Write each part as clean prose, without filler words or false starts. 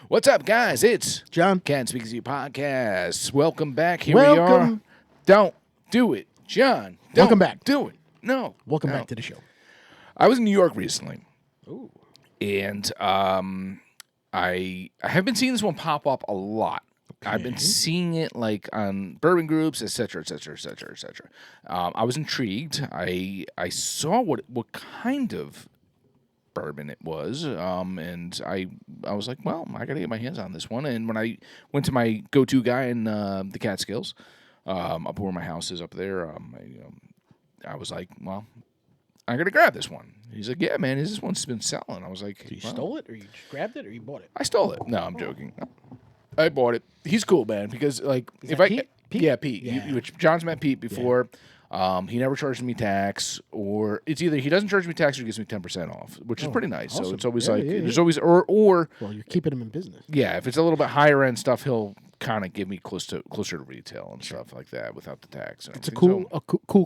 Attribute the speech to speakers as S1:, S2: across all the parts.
S1: What's up, guys? It's
S2: John.
S1: Can Speakeasy Podcast. Welcome back. Here we are. Don't do it, John.
S2: Welcome back.
S1: Do it. No.
S2: Welcome back to the show.
S1: I was in New York recently.
S2: Ooh.
S1: And I have been seeing this one pop up a lot. Okay. I've been seeing it like on bourbon groups, etc., etc., etc., etc. I was intrigued. I saw what kind of bourbon it was, and I was like, well, I gotta get my hands on this one. And when I went to my go-to guy in the Catskills, up where my house is up there, I was like, well, I'm gonna grab this one. He's like, yeah, man, this one's been selling. I was like,
S2: so you stole it, or you just grabbed it, or you bought it?
S1: I stole it. No, I'm joking. I bought it. He's cool, man, because like
S2: Is that Pete?
S1: Yeah, Pete.
S2: Yeah.
S1: Which John's met Pete before. Yeah. He never charges me tax, or it's either he doesn't charge me tax or he gives me 10% off, which is pretty nice.
S2: Awesome.
S1: So it's always
S2: there's
S1: always or
S2: well, you're keeping him in business.
S1: Yeah, if it's a little bit higher end stuff, he'll kind of give me closer to retail and stuff like that without the tax. And
S2: it's a cool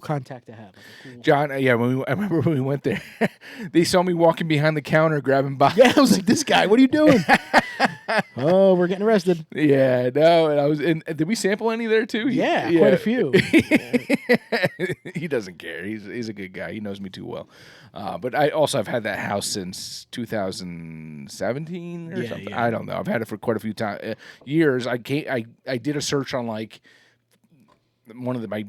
S2: contact to have. Like
S1: John, I remember when we went there, they saw me walking behind the counter grabbing bottles.
S2: Yeah, I was like, this guy, what are you doing? Oh, we're getting arrested.
S1: Yeah, no, and I was in. Did we sample any there too?
S2: Yeah, quite a few.
S1: He doesn't care. He's a good guy. He knows me too well. But I've had that house since 2017 or something.
S2: Yeah.
S1: I don't know. I've had it for quite a few years. I did a search on like one of my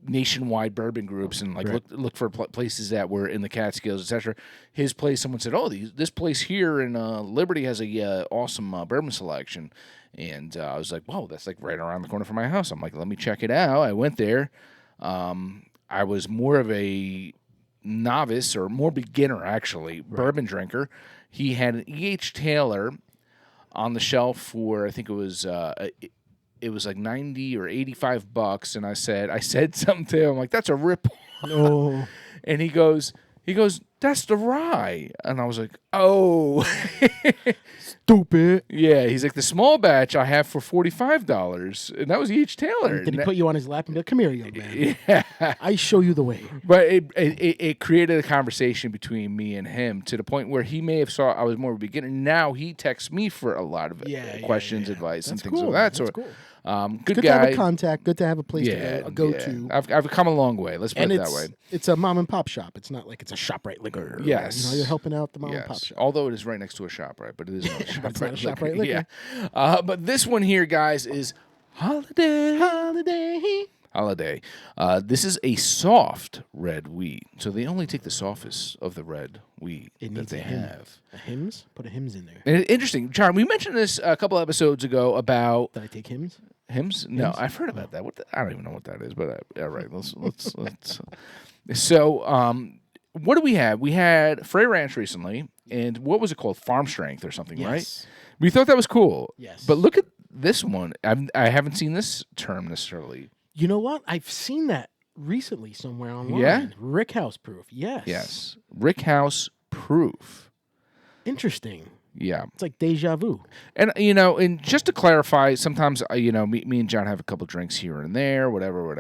S1: nationwide bourbon groups and like look for places that were in the Catskills, etc. His place, someone said, "Oh, this place here in Liberty has a awesome bourbon selection," and I was like, "Whoa, that's like right around the corner from my house." I'm like, "Let me check it out." I went there. I was more of a novice or more beginner actually bourbon drinker. He had an E.H. Taylor on the shelf for I think it was. It was like $90 or $85, and I said something to him like, "That's a rip."
S2: Oh.
S1: And he goes, "That's the rye," and I was like, "Oh,
S2: Stupid."
S1: Yeah, he's like, "The small batch I have for $45, and that was E.H. Taylor."
S2: Did he put you on his lap and be like, "Come here, young man.
S1: Yeah,
S2: I show you the way."
S1: But it created a conversation between me and him to the point where he may have saw I was more of a beginner. Now he texts me for a lot of questions, advice, and things of that sort.
S2: Cool.
S1: Good
S2: guy.
S1: to
S2: have a contact. Good to have a place to go to.
S1: I've come a long way. Let's put it that way.
S2: It's a mom and pop shop. It's not like it's a ShopRite liquor.
S1: Yes,
S2: you're helping out the mom and pop shop.
S1: Although it is right next to a ShopRite, but it is not a ShopRite.
S2: It's not a ShopRite liquor.
S1: Yeah, but this one here, guys, is Holladay. This is a soft red wheat, so they only take the softest of the red wheat that they have.
S2: A Hims? Put a Hims in there.
S1: And interesting, Charm. We mentioned this a couple episodes ago about.
S2: Did I take Hims?
S1: Hims? No, I've heard about that. I don't even know what that is, but all right, let's. So, what do we have? We had Frey Ranch recently, and what was it called? Farm Strength or something, right? We thought that was cool.
S2: Yes.
S1: But look at this one. I haven't seen this term necessarily.
S2: You know what? I've seen that recently somewhere online.
S1: Yeah?
S2: Rickhouse proof. Yes.
S1: Yes. Rickhouse proof.
S2: Interesting.
S1: Yeah.
S2: It's like deja vu.
S1: And, and just to clarify, sometimes, me and John have a couple drinks here and there, whatever.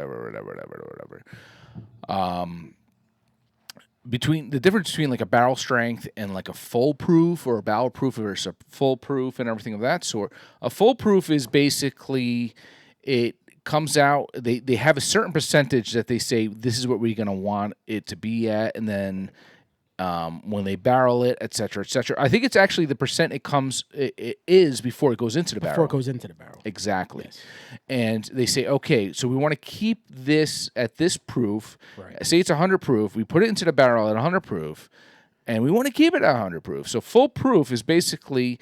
S1: Between the difference between like a barrel strength and like a full proof or a barrel proof versus a full proof and everything of that sort. A full proof is basically it comes out, they have a certain percentage that they say this is what we're going to want it to be at, and then when they barrel it, et cetera, I think it's actually the percent it is before it goes into the barrel.
S2: Before it goes into the barrel.
S1: Exactly.
S2: Yes.
S1: And they say, okay, so we want to keep this at this proof.
S2: Right.
S1: Say it's 100 proof. We put it into the barrel at 100 proof, and we want to keep it at 100 proof. So full proof is basically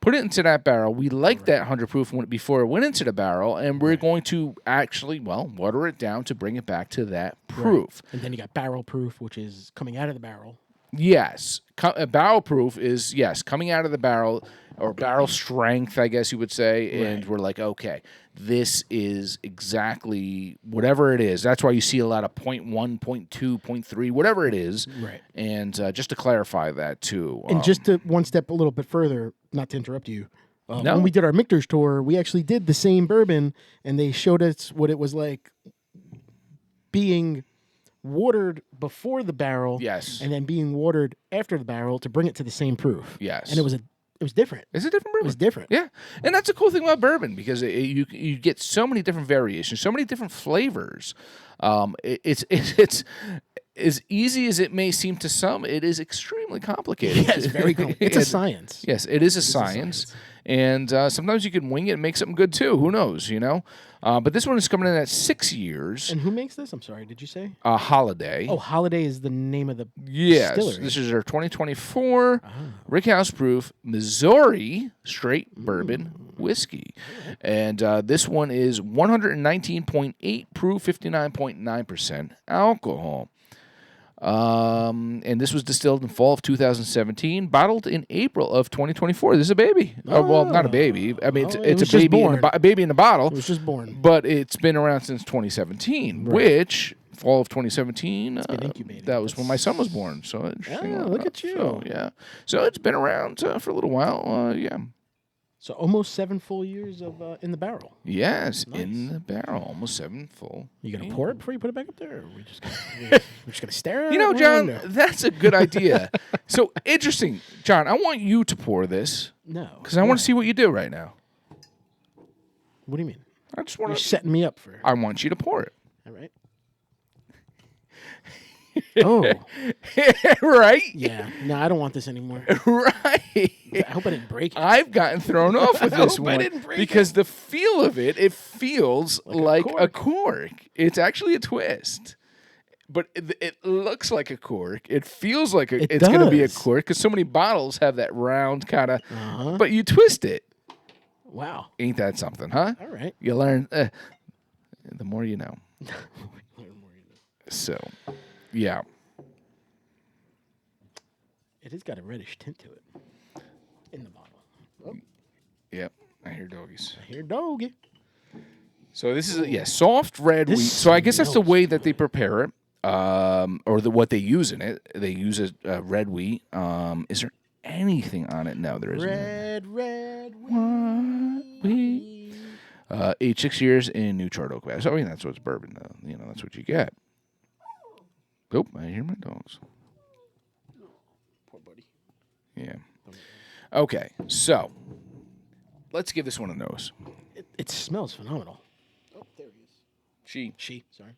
S1: put it into that barrel. We like that 100 proof before it went into the barrel, and we're going to actually, water it down to bring it back to that proof.
S2: Right. And then you got barrel proof, which is coming out of the barrel.
S1: Yes. Barrel proof is, coming out of the barrel, or barrel strength, I guess you would say, and we're like, okay, this is exactly whatever it is. That's why you see a lot of 0.1, 0.2, 0.3, whatever it is.
S2: Right.
S1: And just to clarify that, too.
S2: And just to one step a little bit further, not to interrupt you, when we did our Michter's tour, we actually did the same bourbon, and they showed us what it was like being watered before the barrel,
S1: Yes.
S2: and then being watered after the barrel to bring it to the same proof.
S1: Yes.
S2: And it was different.
S1: It's a different bourbon.
S2: It was different.
S1: Yeah, and that's a cool thing about bourbon because you get so many different variations, so many different flavors. It's as easy as it may seem to some. It is extremely complicated.
S2: Yeah, it's very complicated. It's a science.
S1: Yes, it is a science. And sometimes you can wing it and make something good too. Who knows, you know? But this one is coming in at 6 years.
S2: And who makes this? I'm sorry, did you say?
S1: Holladay.
S2: Oh, Holladay is the name of the
S1: yes,
S2: distillery.
S1: This is our 2024 Rickhouse proof Missouri straight bourbon whiskey. And this one is 119.8 proof, 59.9% alcohol. And this was distilled in fall of 2017, bottled in April of 2024. This is a baby. Well, not a baby. I mean, it's a baby a baby in a bottle.
S2: It was just born.
S1: But it's been around since 2017, which fall of 2017.
S2: It's been incubated.
S1: That was when my son was born. So interesting.
S2: Yeah, look at you.
S1: So, yeah. So it's been around for a little while. Yeah.
S2: So almost 7 full years of in the barrel.
S1: Yes, in the barrel, almost 7 full.
S2: You gonna pour it before you put it back up there? Or we're just gonna stare at it?
S1: You know, John, that's a good idea. So interesting, John. I want you to pour this.
S2: No,
S1: because I want to see what you do right now.
S2: What do you mean?
S1: I just want
S2: You're setting me up for.
S1: I want you to pour it.
S2: All right. Oh.
S1: Right?
S2: Yeah. No, I don't want this anymore.
S1: Right.
S2: I hope I didn't break it.
S1: I've gotten thrown off with this
S2: hope I
S1: one
S2: didn't break
S1: because the feel of it feels like a
S2: cork.
S1: cork. It's actually a twist. But it looks like a cork. It feels like it's going to be a cork because so many bottles have that round kind of, but you twist it.
S2: Wow.
S1: Ain't that something, huh?
S2: All right.
S1: You learn, the more you know. So, yeah.
S2: It has got a reddish tint to it in the bottle. Oh.
S1: Yep. I hear doggies.
S2: I hear doggy.
S1: So this is soft red wheat. So I guess that's the way that they prepare it, or what they use in it. They use a red wheat. Is there anything on it? No, there isn't.
S2: Red
S1: wheat. Aged 6 years in New Charlotte Oak Valley. So I mean that's what's bourbon though. You know that's what you get. Oop! I hear my dogs.
S2: Poor buddy.
S1: Yeah. Okay, so let's give this one a nose.
S2: It smells phenomenal. Oh, there he is. She. Sorry.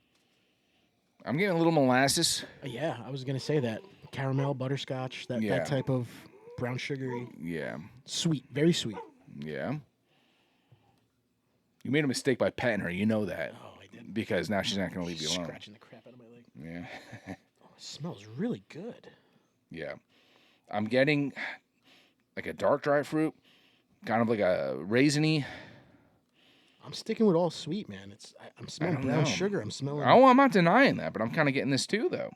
S1: I'm getting a little molasses.
S2: Yeah, I was gonna say that caramel, butterscotch, that type of brown sugary.
S1: Yeah.
S2: Sweet, very sweet.
S1: Yeah. You made a mistake by petting her. You know that.
S2: Oh, I did.
S1: Because now she's not going to leave you alone.
S2: Scratching the crap out of my leg.
S1: Yeah.
S2: Oh, it smells really good.
S1: Yeah. I'm getting like a dark dry fruit, kind of like a raisiny.
S2: I'm sticking with all sweet, man. I'm smelling brown sugar. I'm smelling.
S1: Oh, I'm not denying that, but I'm kind of getting this too, though.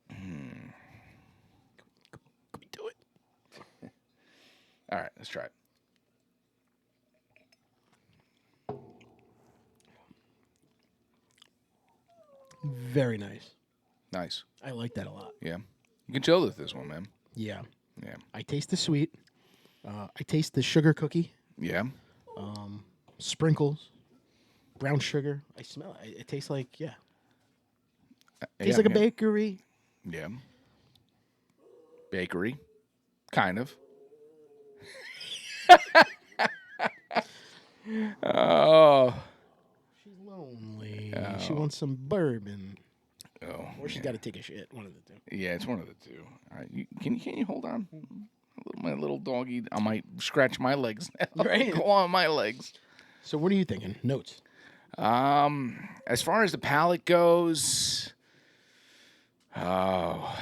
S2: Can we do it?
S1: All right, let's try it.
S2: Very nice.
S1: Nice.
S2: I like that a lot.
S1: Yeah. You can chill with this one, man.
S2: Yeah.
S1: Yeah.
S2: I taste the sweet. I taste the sugar cookie.
S1: Yeah.
S2: Sprinkles. Brown sugar. I smell it. It tastes like, Tastes
S1: Yeah,
S2: like a bakery.
S1: Yeah. Bakery. Kind of. Oh.
S2: She's lonely. She wants some bourbon.
S1: Oh.
S2: Or she's got to take a shit. One of the two.
S1: Yeah, it's one of the two. All right, can you hold on? My little doggy, I might scratch my legs now.
S2: Right.
S1: Go on my legs.
S2: So what are you thinking? Notes?
S1: As far as the palate goes,
S2: Oh,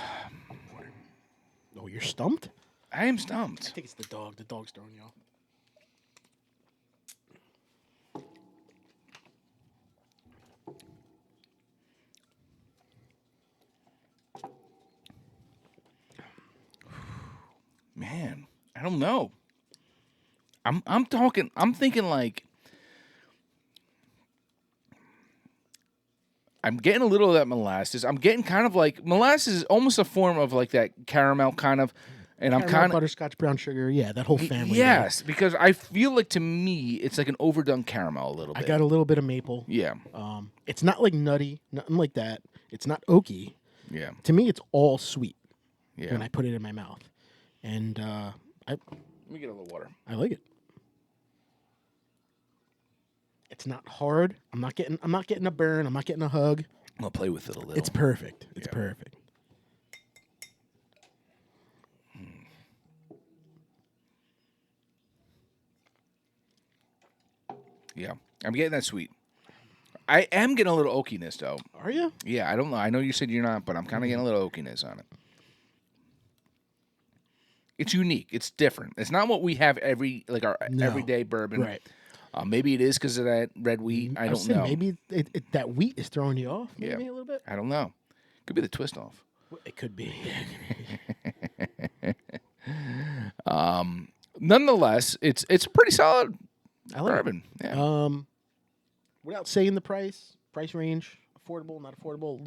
S2: you're stumped?
S1: I am
S2: I
S1: stumped.
S2: think it's the dog. The dog's throwing you off.
S1: Man, I don't know. I'm thinking like I'm getting a little of that molasses. I'm getting kind of like molasses is almost a form of like that caramel kind of And I'm kind of
S2: butterscotch, brown sugar. Yeah, that whole family.
S1: Yes, because I feel like to me it's like an overdone caramel a little bit.
S2: I got a little bit of maple.
S1: Yeah.
S2: It's not like nutty, nothing like that. It's not oaky.
S1: Yeah.
S2: To me, it's all sweet.
S1: Yeah.
S2: When I put it in my mouth, and
S1: let me get a little water.
S2: I like it. It's not hard. I'm not getting a burn. I'm not getting a hug.
S1: I'll play with it a little.
S2: It's perfect. It's perfect.
S1: Yeah, I'm getting that sweet. I am getting a little oakiness, though.
S2: Are you?
S1: Yeah, I don't know. I know you said you're not, but I'm kind of getting a little oakiness on it. It's unique. It's different. It's not what we have everyday bourbon.
S2: Right.
S1: Maybe it is because of that red wheat. I don't know.
S2: Maybe that wheat is throwing you off. Maybe a little bit.
S1: I don't know. Could be the twist off.
S2: It could be.
S1: Nonetheless, it's a pretty solid bourbon. Yeah.
S2: Without saying the price range, affordable, not affordable,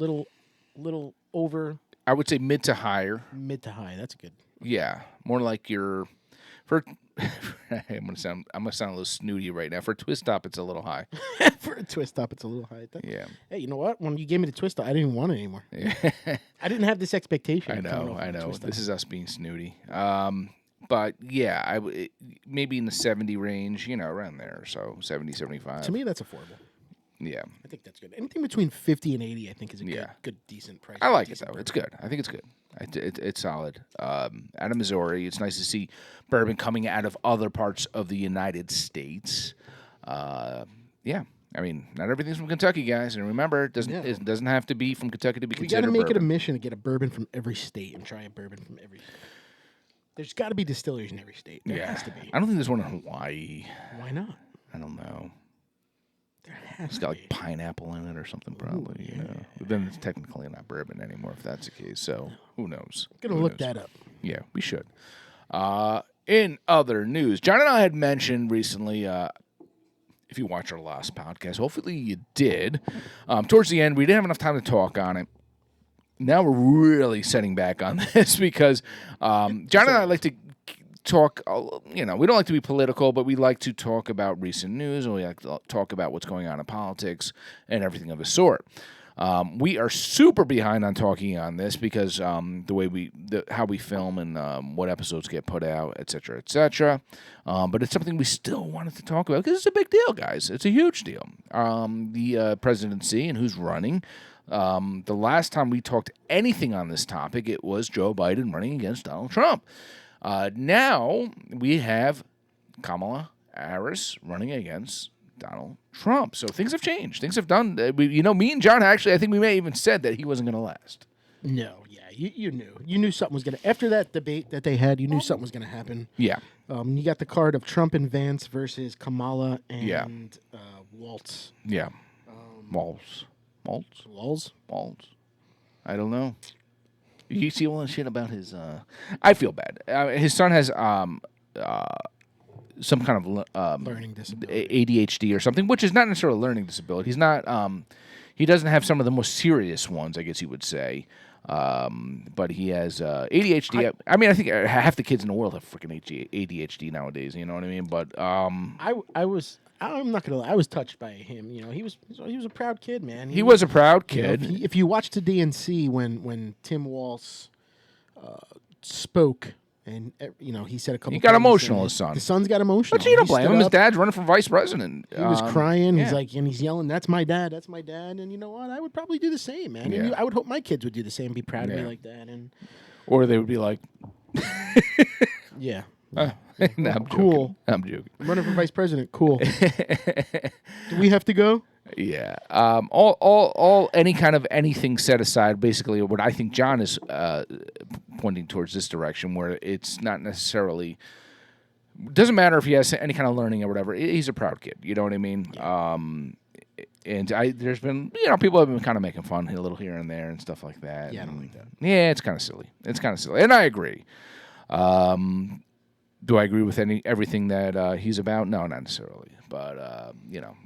S2: little over.
S1: I would say mid to higher.
S2: Mid to high. That's good.
S1: Yeah, more like your for. I'm gonna sound a little snooty right now. For a twist top, it's a little high.
S2: For a twist top, it's a little high.
S1: Yeah.
S2: Hey, you know what? When you gave me the twist top, I didn't even want it anymore. Yeah. I didn't have this expectation.
S1: I know. This is us being snooty. But yeah, maybe in the 70 range, around there. So 70, 75.
S2: To me, that's affordable.
S1: Yeah.
S2: I think that's good. Anything between 50 and 80, I think, is a good, decent price.
S1: I like it, though. It's good. I think it's good. It's solid. Out of Missouri, it's nice to see bourbon coming out of other parts of the United States. Yeah. I mean, not everything's from Kentucky, guys. And remember, it doesn't have to be from Kentucky to be considered bourbon.
S2: We got to make it a mission to get a bourbon from every state and try a bourbon from every state. There's got to be distilleries in every state. There has to be.
S1: I don't think there's one in Hawaii.
S2: Why not?
S1: I don't know.
S2: There has
S1: It's got like pineapple in it or something, probably.
S2: Ooh,
S1: But then it's technically not bourbon anymore, if that's the case. So who knows?
S2: I'm gonna look that up.
S1: Yeah, we should. In other news, John and I had mentioned recently. If you watched our last podcast, hopefully you did. Towards the end, we didn't have enough time to talk on it. Now we're really setting back on this because John and I like to talk, we don't like to be political, but we like to talk about recent news, and we like to talk about what's going on in politics and everything of the sort. We are super behind on talking on this because the way how we film and what episodes get put out, et cetera, et cetera. But it's something we still wanted to talk about because it's a big deal, guys. It's a huge deal. The presidency and who's running. The last time we talked anything on this topic, it was Joe Biden running against Donald Trump. Now we have Kamala Harris running against Donald Trump. So things have changed. Things have done. Me and John actually, I think we may have even said that he wasn't going to last.
S2: No, yeah, you knew. You knew something was going to. After that debate that they had, you knew something was going to happen.
S1: Yeah.
S2: You got the card of Trump and Vance versus Kamala and Waltz.
S1: Yeah. Waltz. I don't know. You see all that shit about his. I feel bad. His son has some kind of
S2: learning disability,
S1: ADHD or something, which is not necessarily a learning disability. He's not. He doesn't have some of the most serious ones, I guess you would say. But he has ADHD. I mean, I think half the kids in the world have freaking ADHD nowadays. You know what I mean? But
S2: I'm not gonna lie. I was touched by him. He was a proud kid, man.
S1: He was a proud kid.
S2: If you watch the DNC when Tim Walz spoke, and he said a couple.
S1: He got emotional. His son.
S2: The son's got emotional.
S1: But you don't blame him. His dad's running for vice president.
S2: He was crying. Yeah. He's yelling, "That's my dad! That's my dad!" And you know what? I would probably do the same, man.
S1: Yeah.
S2: And I would hope my kids would do the same, be proud of me like that,
S1: or they would be like,
S2: "Yeah."
S1: No, I'm
S2: cool.
S1: Joking. I'm joking.
S2: I'm running for vice president. Cool. Do we have to go?
S1: Yeah. All any kind of anything set aside. Basically, what I think John is pointing towards this direction, where it's not necessarily doesn't matter if he has any kind of learning or whatever. He's a proud kid. You know what I mean? Yeah. And there's been people have been kind of making fun a little here and there and stuff like that.
S2: Yeah, I don't like that.
S1: Yeah, it's kind of silly. And I agree. Do I agree with everything that he's about? No, not necessarily. But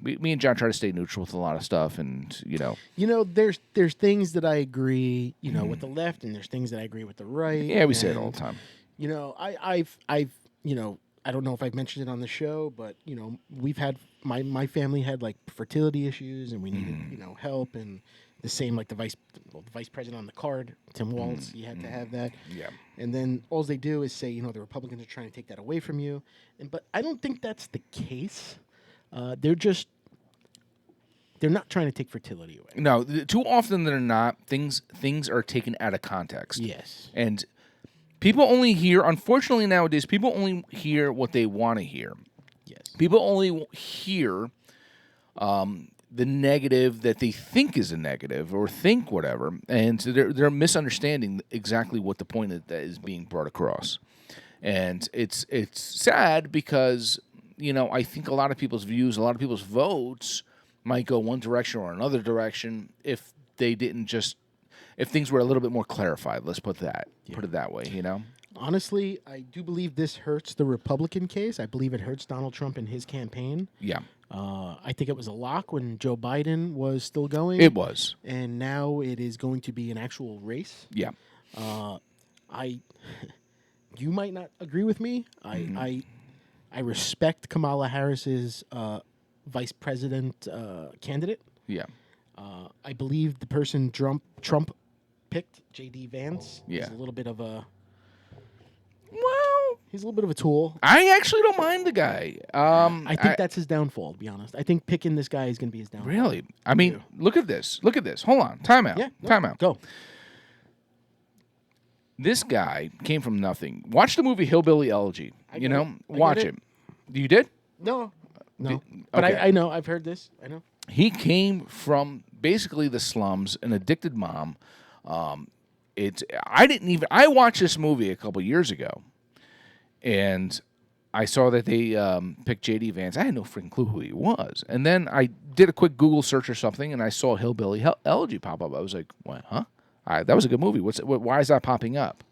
S1: me and John try to stay neutral with a lot of stuff, and
S2: there's things that I agree, with the left, and there's things that I agree with the right.
S1: Yeah, we say it all the time.
S2: You know, I've, you know, I don't know if I've mentioned it on the show, but you know, we've had my family had like fertility issues, and we needed you know help, and the same like the vice president on the card, Tim Walz, he had to have that.
S1: Yeah.
S2: And then all they do is say, you know, the Republicans are trying to take that away from you, but I don't think that's the case. They're not trying to take fertility away.
S1: No, too often than not, things are taken out of context.
S2: Yes.
S1: And people only hear, unfortunately nowadays, people only hear what they want to hear.
S2: Yes.
S1: People only hear the negative that they think is a negative or think whatever. And so they're misunderstanding exactly what the point that is being brought across. And it's sad because, you know, I think a lot of people's views, a lot of people's votes might go one direction or another direction if they didn't just, if things were a little bit more clarified. Let's put it that way, you know?
S2: Honestly, I do believe this hurts the Republican case. I believe it hurts Donald Trump in his campaign.
S1: Yeah.
S2: I think it was a lock when Joe Biden was still going.
S1: It was.
S2: And now it is going to be an actual race.
S1: Yeah.
S2: You might not agree with me. I respect Kamala Harris's vice president candidate.
S1: Yeah.
S2: I believe the person Trump picked, J.D. Vance,
S1: Yeah.
S2: is a little bit of a...
S1: Well,
S2: he's a little bit of a tool.
S1: I actually don't mind the guy.
S2: I think that's his downfall, to be honest. I think picking this guy is going to be his downfall.
S1: Really? I mean, look at this. Look at this. Hold on. Time out.
S2: Yeah.
S1: Time out.
S2: Go.
S1: This guy came from nothing. Watch the movie Hillbilly Elegy. You know? Watch it. You did?
S2: No. But
S1: okay.
S2: I know. I've heard this. I know.
S1: He came from basically the slums, an addicted mom. I watched this movie a couple years ago, and I saw that they picked J.D. Vance. I had no freaking clue who he was. And then I did a quick Google search or something, and I saw Hillbilly Elegy pop up. I was like, what, huh? That was a good movie. Why is that popping up?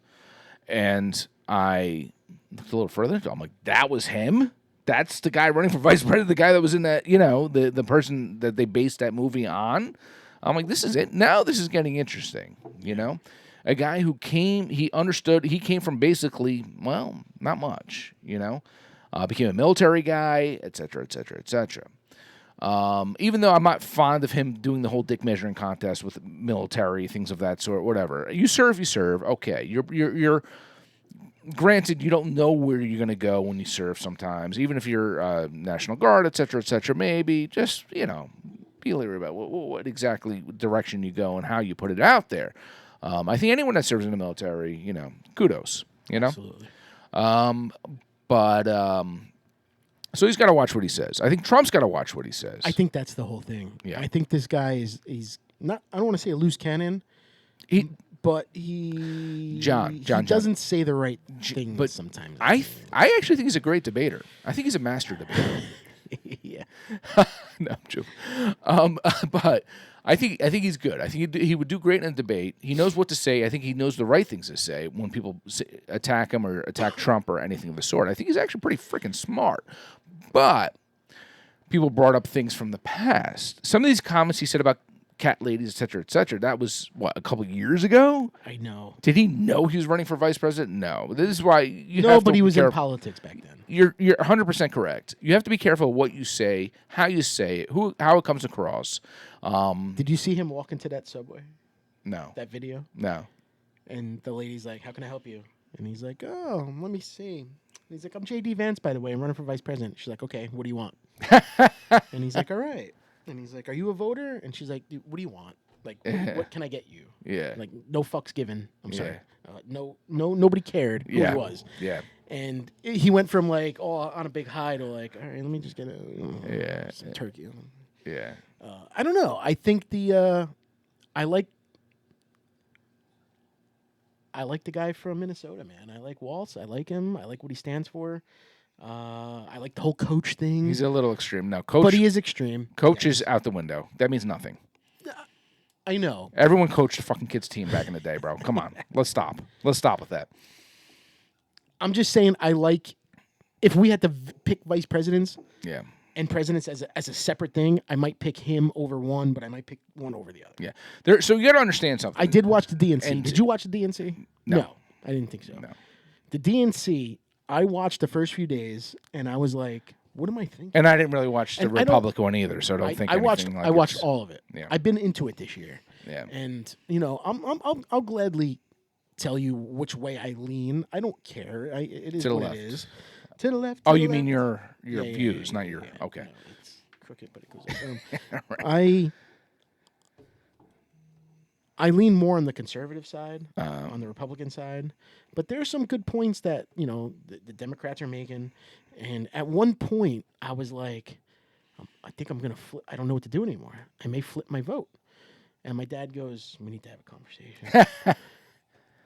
S1: And I looked a little further. I'm like, that was him? That's the guy running for vice president, the guy that was in that, you know, the person that they based that movie on. I'm like, this is it. Now this is getting interesting, you know? A guy who he came from basically, well, not much, you know? Became a military guy, et cetera, et cetera, et cetera. Even though I'm not fond of him doing the whole dick measuring contest with military, things of that sort, whatever. You serve. Okay. You're granted, you don't know where you're going to go when you serve sometimes, even if you're National Guard, et cetera, maybe just, you know, be leery about what exactly direction you go and how you put it out there. I think anyone that serves in the military, you know, kudos, you know?
S2: Absolutely.
S1: So he's got to watch what he says. I think Trump's got to watch what he says.
S2: I think that's the whole thing.
S1: Yeah.
S2: I think this guy he's not, I don't want to say a loose cannon, but he doesn't say the right things
S1: but
S2: sometimes.
S1: I actually think he's a great debater. I think he's a master debater.
S2: Yeah.
S1: No, I'm joking. But I think he's good. I think he would do great in a debate. He knows what to say. I think he knows the right things to say when people attack him or attack Trump or anything of the sort. I think he's actually pretty freaking smart. But people brought up things from the past. Some of these comments he said about cat ladies, et cetera, that was, a couple years ago?
S2: I know.
S1: Did he know he was running for vice president? No. This is why you have to
S2: Nobody was
S1: be
S2: in
S1: careful.
S2: politics back then.
S1: You're 100% correct. You have to be careful what you say, how you say it, how it comes across.
S2: Did you see him walk into that subway?
S1: No.
S2: That video?
S1: No.
S2: And the lady's like, how can I help you? And he's like, oh, let me see. And he's like, I'm J.D. Vance, by the way. I'm running for vice president. She's like, okay, what do you want? And he's like, all right. And he's like, are you a voter? And she's like, what do you want? Like, what can I get you?
S1: Yeah.
S2: Like, no fucks given. I'm sorry. Nobody cared who it was.
S1: Yeah.
S2: And he went from like, on a big high to like, all right, let me just get some turkey.
S1: Yeah.
S2: I don't know. I think I like the guy from Minnesota, man. I like Waltz. I like him. I like what he stands for. I like the whole coach thing.
S1: He's a little extreme. No, coach.
S2: But he is extreme.
S1: Coach is out the window. That means nothing.
S2: I know.
S1: Everyone coached a fucking kid's team back in the day, bro. Come on. Let's stop. Let's stop with that.
S2: I'm just saying I like, if we had to pick vice presidents and presidents as a separate thing, I might pick him over one, but I might pick one over the other.
S1: Yeah. So you got to understand something.
S2: I did watch the DNC. Did you watch the DNC?
S1: No.
S2: I didn't think so.
S1: No.
S2: The DNC, I watched the first few days, and I was like, what am I thinking?
S1: And I didn't really watch the
S2: And
S1: Republican one either, so I don't think
S2: I watched
S1: anything like
S2: I watched
S1: it's-
S2: all of it.
S1: Yeah.
S2: I've been into it this year.
S1: Yeah.
S2: And, I'll gladly tell you which way I lean. I don't care. It is
S1: To the
S2: what
S1: left.
S2: it is. To the left.
S1: Oh,
S2: to
S1: you
S2: the
S1: mean
S2: left.
S1: your
S2: Yeah,
S1: views,
S2: yeah,
S1: not your...
S2: yeah.
S1: Okay.
S2: No, it's crooked, but it goes up. I lean more on the conservative side, on the Republican side, but there are some good points that the Democrats are making. And at one point, I was like, I think I'm gonna flip. I don't know what to do anymore. I may flip my vote. And my dad goes, "We need to have a conversation."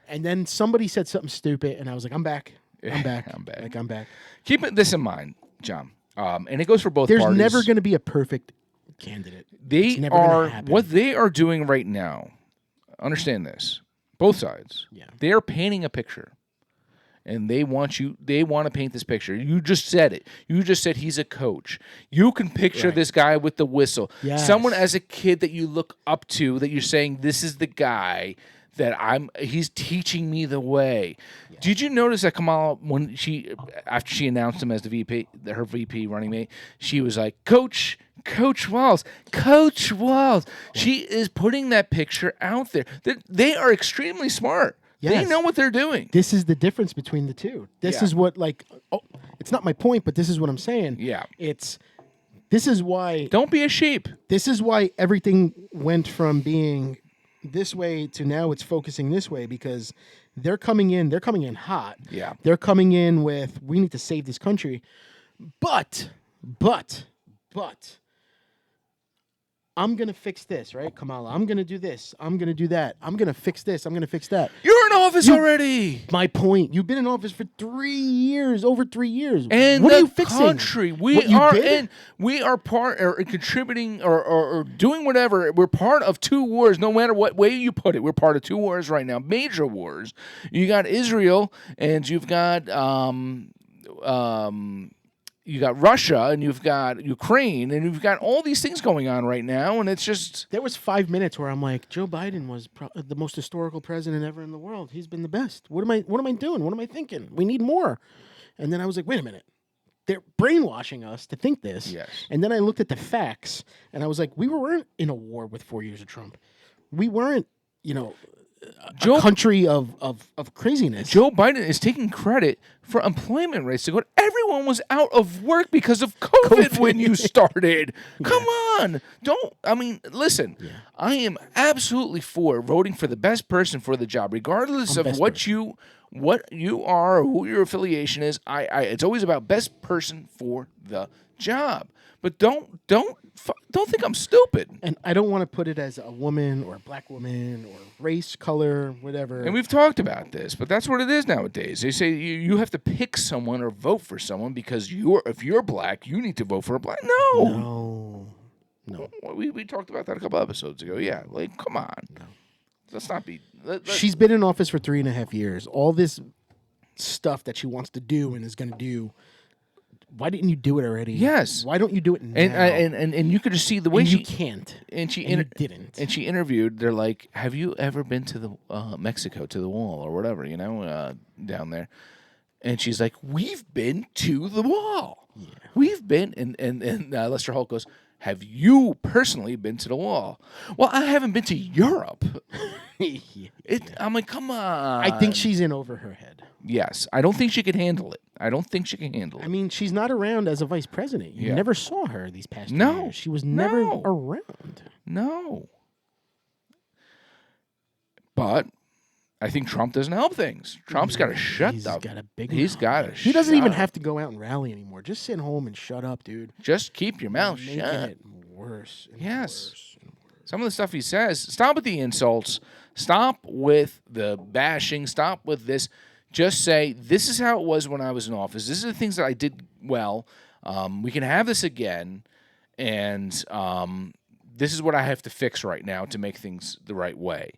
S2: And then somebody said something stupid, and I was like, "I'm back. I'm back.
S1: I'm back.
S2: Like I'm back."
S1: Keep this in mind, John, and it goes for both
S2: There's
S1: parties.
S2: never going to be a perfect candidate.
S1: They
S2: It's never gonna
S1: are
S2: happen.
S1: what they are doing right now. Understand this. Both sides.
S2: Yeah.
S1: They are painting a picture. And they want to paint this picture. You just said it. You just said he's a coach. You can picture
S2: Right.
S1: this guy with the whistle.
S2: Yes.
S1: Someone as a kid that you look up to, that you're saying, this is the guy that he's teaching me the way. Yeah. Did you notice that Kamala, after she announced him as the VP, her VP running mate, she was like, Coach Walz. She is putting that picture out there. They are extremely smart.
S2: Yes.
S1: They know what they're doing.
S2: This is the difference between the two. This is what it's not my point, but this is what I'm saying.
S1: Yeah.
S2: This is why
S1: Don't be a sheep.
S2: This is why everything went from being this way to now it's focusing this way, because they're coming in hot.
S1: Yeah.
S2: They're coming in with, we need to save this country. But I'm going to fix this, right, Kamala? I'm going to do this. I'm going to do that. I'm going to fix this. I'm going to fix that.
S1: You're in office already.
S2: My point. You've been in office for 3 years, over 3 years.
S1: And
S2: what
S1: the
S2: are you fixing?
S1: country, we are part or contributing or doing whatever. We're part of 2 wars, no matter what way you put it. We're part of 2 wars right now, major wars. You got Israel, and you've got Russia, and you've got Ukraine, and you've got all these things going on right now, and it's just...
S2: There was 5 minutes where I'm like, Joe Biden was the most historical president ever in the world. He's been the best. What am I doing? What am I thinking? We need more. And then I was like, wait a minute. They're brainwashing us to think this.
S1: Yes.
S2: And then I looked at the facts, and I was like, we weren't in a war with 4 years of Trump. We weren't, a country of craziness.
S1: Joe Biden is taking credit for employment rates to go. Everyone was out of work because of COVID when you started. Come on. Listen, I am absolutely for voting for the best person for the job, regardless of what you are or who your affiliation is. It's always about best person for the job. But don't think I'm stupid.
S2: And I don't want to put it as a woman or a black woman or race, color, whatever.
S1: And we've talked about this, but that's what it is nowadays. They say you have to pick someone or vote for someone because if you're black, you need to vote for a black. No. We talked about that a couple episodes ago. Yeah, like, come on. No. Let's not be...
S2: She's been in office for 3.5 years. All this stuff that she wants to do and is going to do... Why didn't you do it already?
S1: Yes.
S2: Why don't you do it now?
S1: And you could just see the way
S2: you can't.
S1: And she
S2: didn't.
S1: And she interviewed. They're like, "Have you ever been to the Mexico, to the wall or whatever? Down there?" And she's like, "We've been to the wall. Yeah. We've been." And Lester Holt goes, "Have you personally been to the wall?" "Well, I haven't been to Europe." I'm like, come on.
S2: I think she's in over her head.
S1: Yes, I don't think she can handle it. I
S2: mean, she's not around as a vice president. You never saw her these past 2 years. She was never around.
S1: No. But I think Trump doesn't help things. Trump's got to shut up. He's got to.
S2: He doesn't even have to go out and rally anymore. Just sit home and shut up, dude.
S1: Just keep your mouth
S2: making
S1: shut.
S2: It worse. And
S1: yes.
S2: Worse and worse.
S1: Some of the stuff he says. Stop with the insults. Stop with the bashing. Stop with this. Just say, this is how it was when I was in office. This is the things that I did well. We can have this again. And this is what I have to fix right now to make things the right way.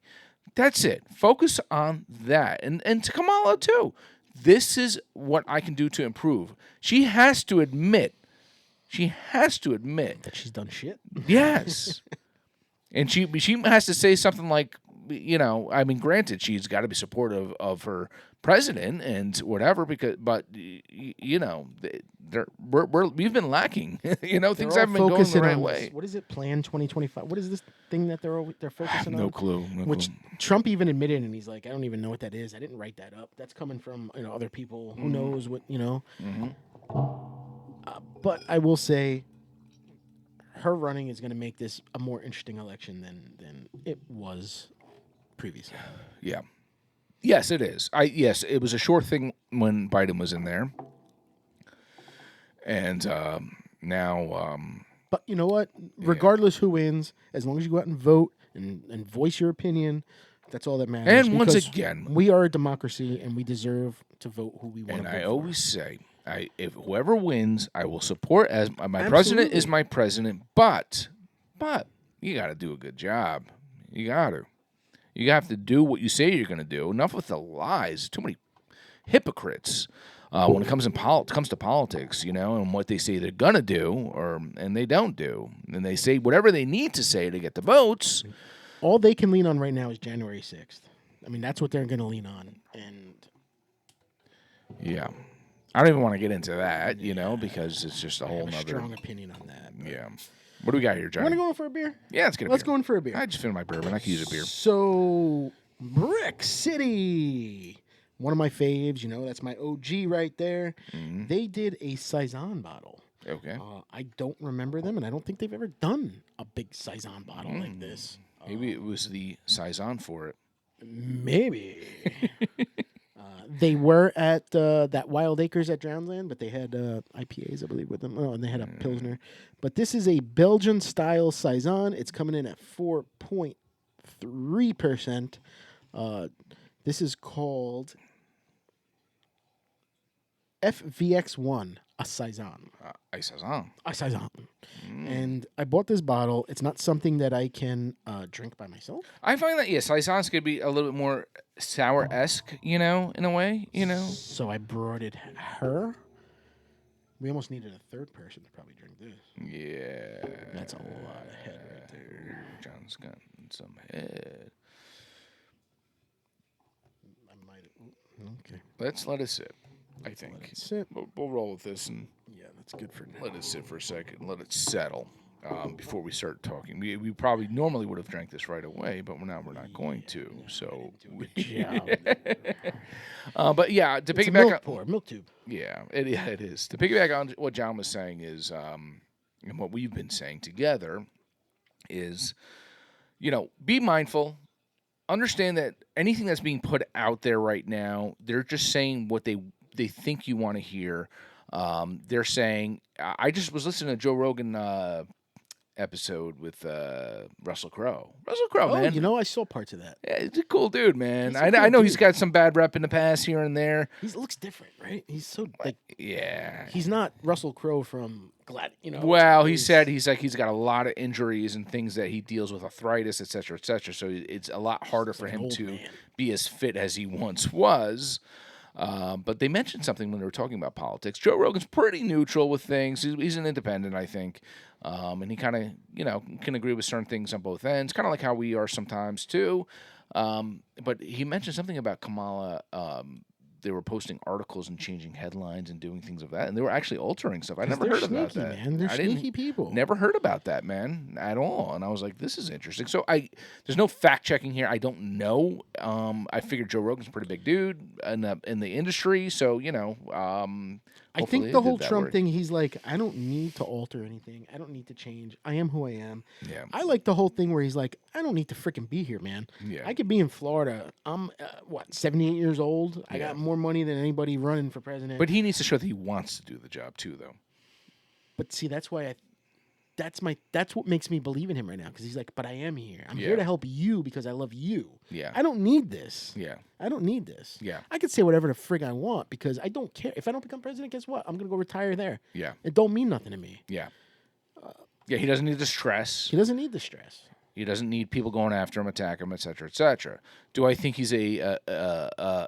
S1: That's it. Focus on that. And to Kamala, too. This is what I can do to improve. She has to admit
S2: that she's done shit.
S1: Yes. And she has to say something like, you know, I mean, granted, she's got to be supportive of her president and whatever, but you know, we've been lacking. You know, things haven't been going the right way.
S2: What is it? Plan 2025. What is this thing that they're focusing on?
S1: No clue.
S2: Which Trump even admitted, and he's like, I don't even know what that is. I didn't write that up. That's coming from other people. Who knows what But I will say, her running is going to make this a more interesting election than it was previously.
S1: Yeah. Yes, it is. Yes, it was a short thing when Biden was in there, and now.
S2: But you know what? Regardless who wins, as long as you go out and vote and voice your opinion, that's all that matters.
S1: And once again,
S2: we are a democracy, and we deserve to vote who we want to vote for.
S1: And I always say, if whoever wins, I will support. As my president is my president, but you got to do a good job. You got to. You have to do what you say you're going to do. Enough with the lies. Too many hypocrites when it comes to politics, and what they say they're going to do, and they don't do. And they say whatever they need to say to get the votes.
S2: All they can lean on right now is January 6th. I mean, that's what they're going to lean on. And
S1: yeah. I don't even want to get into that, because it's just a whole nother.
S2: Strong opinion on that.
S1: Yeah. What do we got here, Johnny?
S2: Want to go in for a beer?
S1: Yeah, let's get a beer.
S2: Let's go in for a beer.
S1: I just finished my bourbon. I could use a beer.
S2: So, Brix City, one of my faves. That's my OG right there. Mm-hmm. They did a Saison bottle.
S1: Okay.
S2: I don't remember them, and I don't think they've ever done a big Saison bottle like this.
S1: Maybe it was the Saison for it.
S2: Maybe. They were at that Wild Acres at Drownland, but they had IPAs, I believe, with them. Oh, and they had a Pilsner. But this is a Belgian-style Saison. It's coming in at 4.3%. This is called FVX1, a Saison.
S1: A Saison.
S2: A Saison. And I bought this bottle. It's not something that I can drink by myself.
S1: I find that, Saison's going to be a little bit more sour-esque, in a way,
S2: So I brought it her. We almost needed a third person to probably drink this.
S1: Yeah.
S2: That's a lot of head right there.
S1: John's got some head.
S2: I might. Okay.
S1: Let's let it sit, I think.
S2: Let it sit.
S1: We'll roll with this and
S2: that's good for now.
S1: Let it sit for a second. Let it settle before we start talking. We probably normally would have drank this right away, but we're not going to. So, but yeah, to piggyback
S2: on milk tube.
S1: Yeah, it is. To piggyback on what John was saying is, and what we've been saying together is, be mindful. Understand that anything that's being put out there right now, they're just saying what they think you want to hear. They're saying, I just was listening to Joe Rogan episode with Russell Crowe. Russell Crowe, man.
S2: I saw parts of that.
S1: Yeah, he's a cool dude, man. I know he's got some bad rep in the past here and there.
S2: He looks different, right? He's so
S1: yeah.
S2: He's not Russell Crowe from Glad,
S1: Well, he said he's got a lot of injuries and things that he deals with, arthritis, et cetera, et cetera. So it's a lot harder for him to be as fit as he once was. But they mentioned something when they were talking about politics. Joe Rogan's pretty neutral with things. He's an independent, I think. And he kind of, can agree with certain things on both ends, kind of like how we are sometimes too. But he mentioned something about Kamala. They were posting articles and changing headlines and doing things of that, and they were actually altering stuff. I never heard about that.
S2: Man. They're sneaky people.
S1: Never heard about that, man, at all. And I was like, this is interesting. So there's no fact checking here. I don't know. I figured Joe Rogan's a pretty big dude in the industry, so
S2: I think the whole Trump thing, he's like, I don't need to alter anything. I don't need to change. I am who I am.
S1: Yeah.
S2: I like the whole thing where he's like, I don't need to freaking be here, man.
S1: Yeah.
S2: I could be in Florida. I'm 78 years old. I got more money than anybody running for president.
S1: But he needs to show that he wants to do the job too, though.
S2: But see, that's why that's what makes me believe in him right now, because he's like, but I am here. I'm here to help you because I love you.
S1: Yeah.
S2: I don't need this.
S1: Yeah.
S2: I don't need this.
S1: Yeah.
S2: I could say whatever the frig I want because I don't care. If I don't become president, guess what? I'm going to go retire there.
S1: Yeah.
S2: It don't mean nothing to me.
S1: Yeah. He doesn't need the stress.
S2: He doesn't need the stress.
S1: He doesn't need people going after him, attack him, et cetera, et cetera. Do I think he's an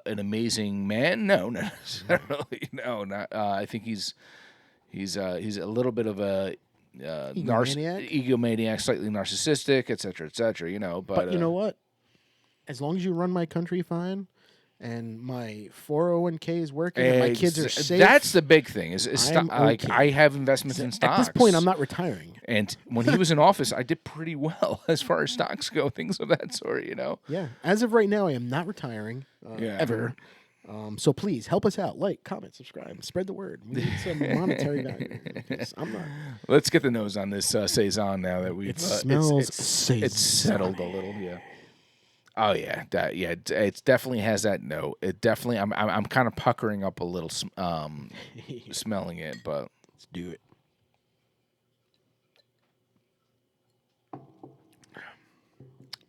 S1: amazing man? No, not necessarily. No, not. I think he's a little bit of a egomaniac, slightly narcissistic, et cetera, et cetera. But
S2: you know what? as long as you run my country fine, and my 401k is working, and my kids are safe.
S1: That's the big thing. Like
S2: okay.
S1: I have investments in stocks.
S2: At this point, I'm not retiring.
S1: And when he was in office, I did pretty well as far as stocks go, things of that sort.
S2: Yeah. As of right now, I am not retiring ever. So please help us out. Like, comment, subscribe, spread the word. We need some monetary value. I'm not.
S1: Let's get the nose on this Saison now that we've.
S2: It smells.
S1: It's settled a little. Yeah. Oh yeah, it definitely has that note. It definitely. I'm kind of puckering up a little, smelling it, but
S2: let's do it.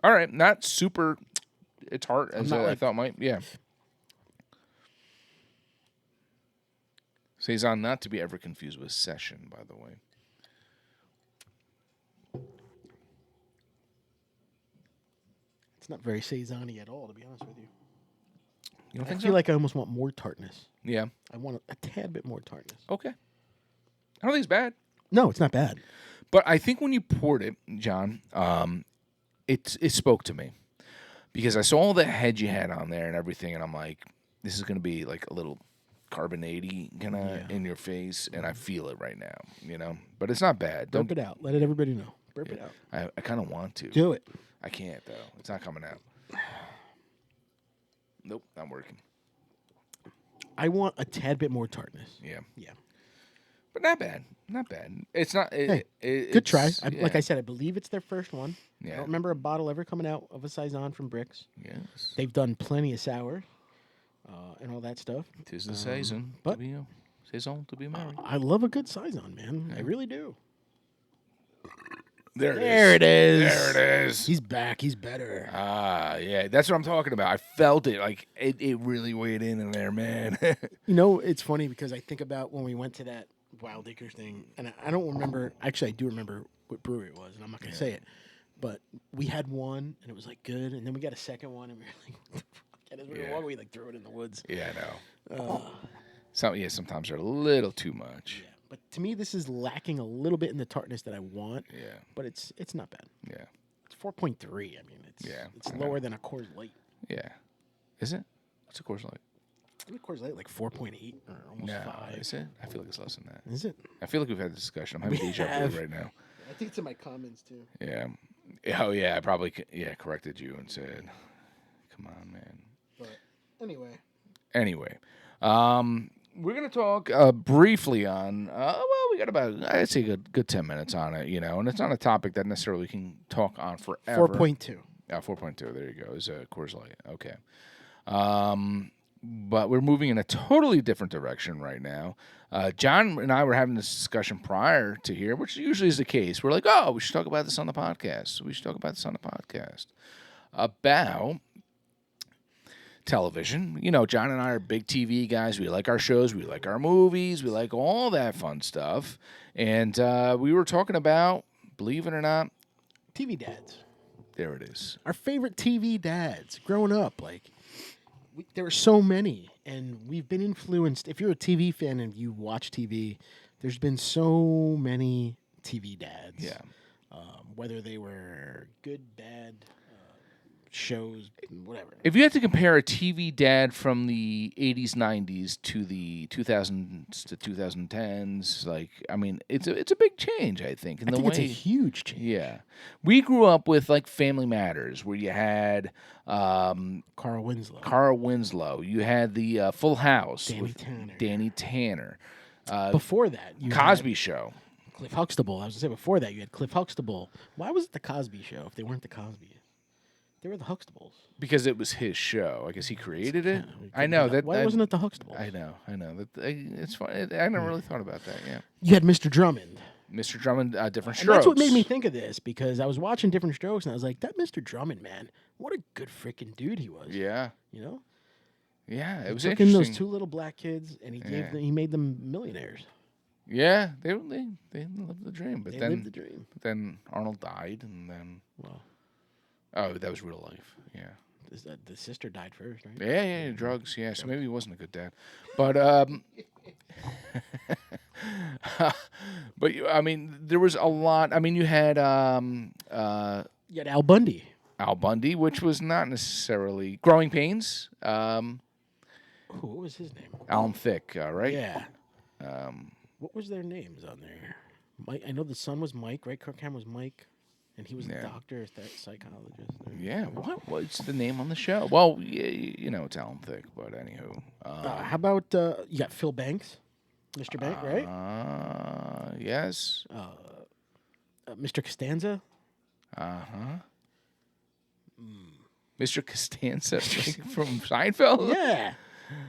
S1: All right, not super. It's hard as I thought it might. Yeah. Saison, not to be ever confused with Session, by the way.
S2: It's not very Saison-y at all, to be honest with you.
S1: You don't think
S2: I feel like I almost want more tartness.
S1: Yeah.
S2: I want a tad bit more tartness.
S1: Okay. I don't think it's bad.
S2: No, it's not bad.
S1: But I think when you poured it, John, it spoke to me. Because I saw the head you had on there and everything, and I'm like, this is going to be like a little carbonate-y kind of in your face, and I feel it right now, But it's not bad.
S2: Burp it out. Let everybody know. Burp it out.
S1: I kind of want to.
S2: Do it.
S1: I can't, though. It's not coming out. Nope, not working.
S2: I want a tad bit more tartness.
S1: Yeah.
S2: Yeah.
S1: But not bad. Not bad. It's not.
S2: Good try. Like I said, I believe it's their first one.
S1: Yeah.
S2: I don't remember a bottle ever coming out of a Saison from Brix.
S1: Yes.
S2: They've done plenty of sour and all that stuff.
S1: 'Tis the Saison.
S2: But
S1: Saison to be married.
S2: I love a good Saison, man. I really do.
S1: There
S2: it is.
S1: There it is.
S2: He's back. He's better.
S1: Yeah. That's what I'm talking about. I felt it. Like, it really weighed in there, man.
S2: It's funny because I think about when we went to that Wild Acres thing, and I don't remember. Actually, I do remember what brewery it was, and I'm not going to say it. But we had one, and it was, like, good. And then we got a second one, and we were like, what the fuck? And as we were walking, we, like, threw it in the woods.
S1: Yeah, I know. Sometimes they're a little too much.
S2: Yeah. But to me, this is lacking a little bit in the tartness that I want.
S1: Yeah.
S2: But it's not bad.
S1: Yeah.
S2: It's 4.3. I mean, it's lower than a Coors Light.
S1: Yeah. Is it? What's a Coors Light?
S2: I think Coors Light like 4.8 or almost 5.
S1: Is it? I feel like it's less than that.
S2: Is it?
S1: I feel like we've had this discussion. I'm having deja vu right now.
S2: I think it's in my comments too.
S1: Yeah. Oh yeah, I probably corrected you and said, "Come on, man."
S2: But
S1: anyway, we're gonna talk briefly on. We got about I'd say a good 10 minutes on it, and it's not a topic that necessarily we can talk on forever.
S2: 4.2.
S1: 4.2. There you go. Is a Coors Light. Okay. But we're moving in a totally different direction right now. John and I were having this discussion prior to here, which usually is the case. We're like, we should talk about this on the podcast. About television. John and I are big TV guys. We like our shows. We like our movies. We like all that fun stuff. And we were talking about, believe it or not,
S2: TV dads.
S1: There it is.
S2: Our favorite TV dads growing up. There were so many, and we've been influenced. If you're a TV fan and you watch TV, there's been so many TV dads.
S1: Yeah.
S2: Whether they were good, bad, shows, whatever.
S1: If you had to compare a TV dad from the 80s, 90s to the 2000s to 2010s, it's a big change, I think.
S2: I think it's a huge change.
S1: Yeah. We grew up with, Family Matters, where you had
S2: Carl
S1: Winslow. You had the Full House with Danny Tanner.
S2: Before that, you
S1: Cosby Show.
S2: Cliff Huxtable. I was going to say before that, you had Cliff Huxtable. Why was it the Cosby Show if they weren't the Cosbys? They were the Huxtables.
S1: Because it was his show. I guess he created it. I know that.
S2: Why wasn't it the Huxtables?
S1: I know. It's fun. I never really thought about that. Yeah.
S2: You had Mr. Drummond.
S1: Mr. Drummond, Different Strokes.
S2: And that's what made me think of this, because I was watching Different Strokes and I was like, that Mr. Drummond, man, what a good freaking dude he was.
S1: Yeah. Yeah, it was
S2: took
S1: interesting.
S2: in those two little black kids and he made them millionaires.
S1: Yeah, they lived the dream, but
S2: lived the dream.
S1: But then Arnold died, and then that was real life. Yeah,
S2: the sister died first, right?
S1: Yeah, drugs. Yeah, so maybe he wasn't a good dad, but but there was a lot. You had
S2: Al Bundy.
S1: Al Bundy, which was not necessarily Growing Pains.
S2: What was his name?
S1: Alan Thicke, right?
S2: Yeah. What was their names on there? Mike. I know the son was Mike, right? Kirkham was Mike, and he was the doctor, psychologist.
S1: Yeah. What's the name on the show? Well, it's Alan Thicke, but anywho.
S2: How about you got Phil Banks, Mr. Bank, right?
S1: Yes.
S2: Mr. Costanza.
S1: Mr. Costanza from Seinfeld.
S2: Yeah.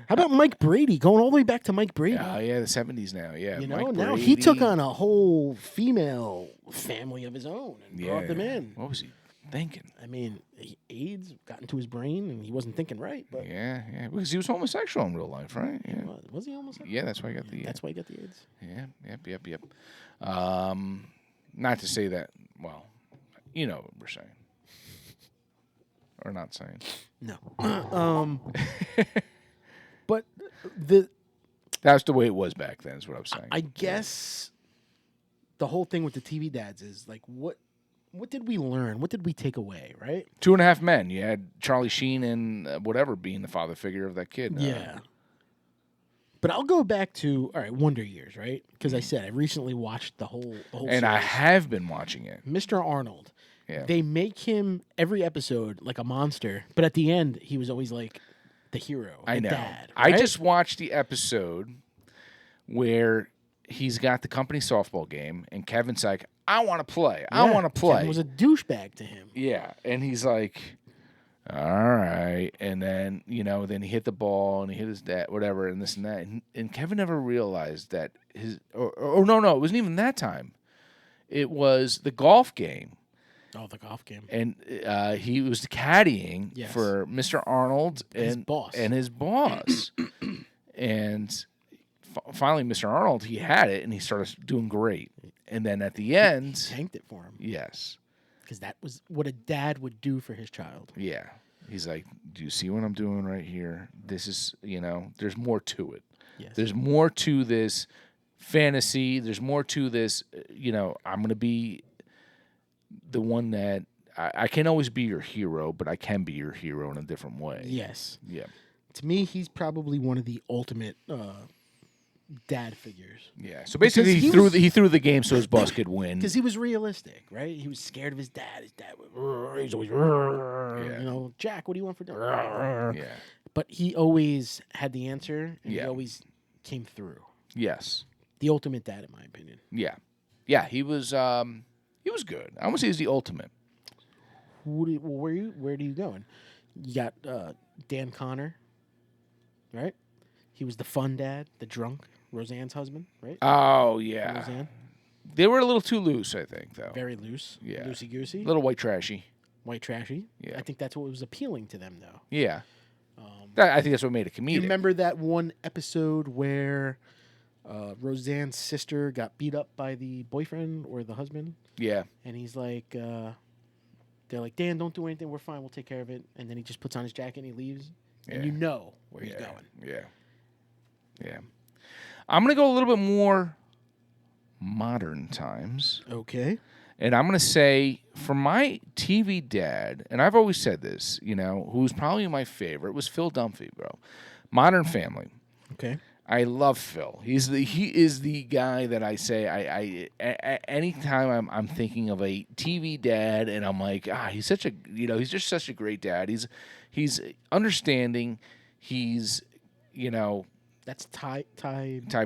S2: How about Mike Brady? Going all the way back to Mike Brady.
S1: Oh, yeah, the 70s now. Yeah,
S2: Mike now Brady. He took on a whole female family of his own and brought them in.
S1: What was he thinking?
S2: I mean, AIDS got into his brain and he wasn't thinking right. But
S1: yeah, because he was homosexual in real life, right? Yeah.
S2: Was he homosexual?
S1: Yeah, that's why he got the.
S2: That's why he got the AIDS.
S1: Yeah, yep. Not to say that. Well, you know what we're saying, or not saying.
S2: No. But
S1: that's the way it was back then, is what I'm saying.
S2: I guess the whole thing with the TV dads is like, what did we learn? What did we take away, right?
S1: 2.5 Men. You had Charlie Sheen and whatever being the father figure of that kid.
S2: Yeah. But I'll go back to, all right, Wonder Years, right? Because I said I recently watched the whole
S1: and
S2: series.
S1: I have been watching it.
S2: Mr. Arnold.
S1: Yeah.
S2: They make him every episode like a monster, but at the end he was always like the hero.
S1: I know.
S2: Dad, right?
S1: I just watched the episode where he's got the company softball game, and Kevin's like, I want to play. I want to play.
S2: Kevin was a douchebag to him.
S1: Yeah, and he's like, all right. And then, then he hit the ball, and he hit his dad, whatever, and this and that. And Kevin never realized that no, it wasn't even that time. It was the golf game.
S2: Oh, the golf game.
S1: And he was caddying for Mr. Arnold and his boss. And finally, Mr. Arnold, he had it, and he started doing great. And then at the end...
S2: He tanked it for him.
S1: Yes.
S2: Because that was what a dad would do for his child.
S1: Yeah. He's like, do you see what I'm doing right here? This is, there's more to it.
S2: Yes.
S1: There's more to this fantasy. There's more to this, I'm going to be... the one that I can always be your hero, but I can be your hero in a different way.
S2: Yes.
S1: Yeah.
S2: To me, he's probably one of the ultimate dad figures.
S1: Yeah. So basically, he threw the game so his boss could win.
S2: Because he was realistic, right? He was scared of his dad. His dad was always, Jack, what do you want for dinner?
S1: Yeah.
S2: But he always had the answer, and he always came through.
S1: Yes.
S2: The ultimate dad, in my opinion.
S1: Yeah. Yeah. He was good. I almost say he's the ultimate.
S2: Where do you going? You got Dan Connor, right? He was the fun dad, the drunk, Roseanne's husband, right?
S1: Oh, yeah.
S2: Roseanne.
S1: They were a little too loose, I think, though.
S2: Very loose.
S1: Yeah.
S2: Loosey-goosey.
S1: A little white trashy.
S2: White trashy.
S1: Yeah.
S2: I think that's what was appealing to them, though.
S1: Yeah. I think that's what made it comedic.
S2: You remember that one episode where Roseanne's sister got beat up by the boyfriend or the husband?
S1: Yeah.
S2: And he's like, they're like, Dan, don't do anything. We're fine. We'll take care of it. And then he just puts on his jacket and he leaves. And you know where he's going.
S1: Yeah. Yeah. I'm going to go a little bit more modern times.
S2: Okay.
S1: And I'm going to say, for my TV dad, and I've always said this, who's probably my favorite, was Phil Dunphy, bro. Modern Family.
S2: Okay.
S1: I love Phil. He is the guy that I say anytime I'm thinking of a TV dad, and I'm like, he's such a he's just such a great dad. He's understanding. He's
S2: that's Ty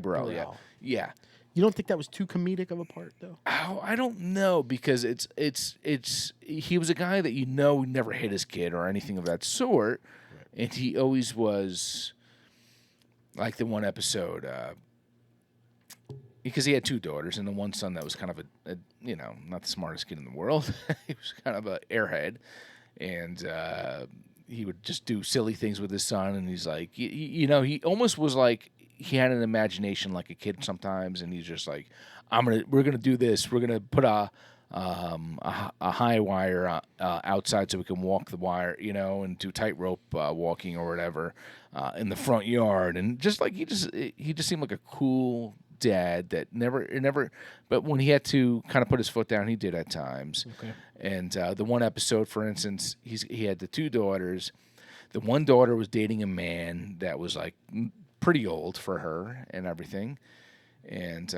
S1: Burrell. Yeah.
S2: You don't think that was too comedic of a part, though?
S1: Oh, I don't know, because he was a guy that never hit his kid or anything of that sort, and he always was. Like the one episode, because he had two daughters, and the one son that was kind of a not the smartest kid in the world. He was kind of an airhead, and he would just do silly things with his son. And he's like, he almost was like he had an imagination like a kid sometimes, and he's just like, we're gonna do this. We're gonna put a high wire outside so we can walk the wire, and do tightrope walking or whatever in the front yard, and just like he just seemed like a cool dad that never. But when he had to kind of put his foot down, he did at times.
S2: Okay.
S1: And the one episode, for instance, he had the 2 daughters. The one daughter was dating a man that was like pretty old for her and everything, and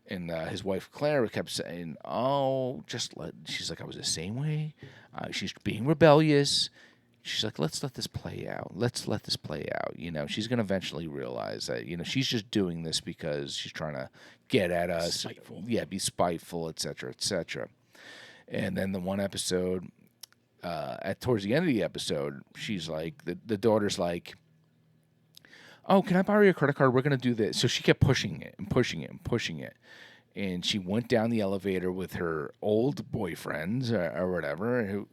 S1: his wife Claire kept saying, "Oh, just let." She's like, "I was the same way." She's being rebellious. She's like, "Let's let this play out. Let's let this play out." You know, she's gonna eventually realize that she's just doing this because she's trying to get at us.
S2: Spiteful.
S1: Yeah, be spiteful, etc., etc. And then the one episode, towards the end of the episode, she's like, the daughter's like, "Oh, can I borrow your credit card? We're going to do this." So she kept pushing it and pushing it and pushing it. And she went down the elevator with her old boyfriends or whatever.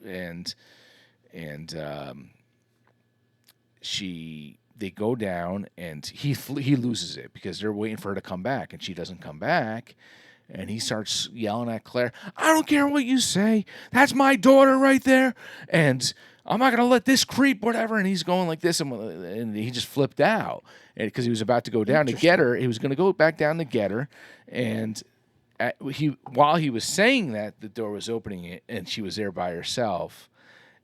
S1: They go down and he loses it because they're waiting for her to come back and she doesn't come back. And he starts yelling at Claire, "I don't care what you say. That's my daughter right there. And I'm not going to let this creep, whatever." And he's going like this. And he just flipped out because he was about to go down to get her. He was going to go back down to get her. And while he was saying that, the door was opening it, and she was there by herself.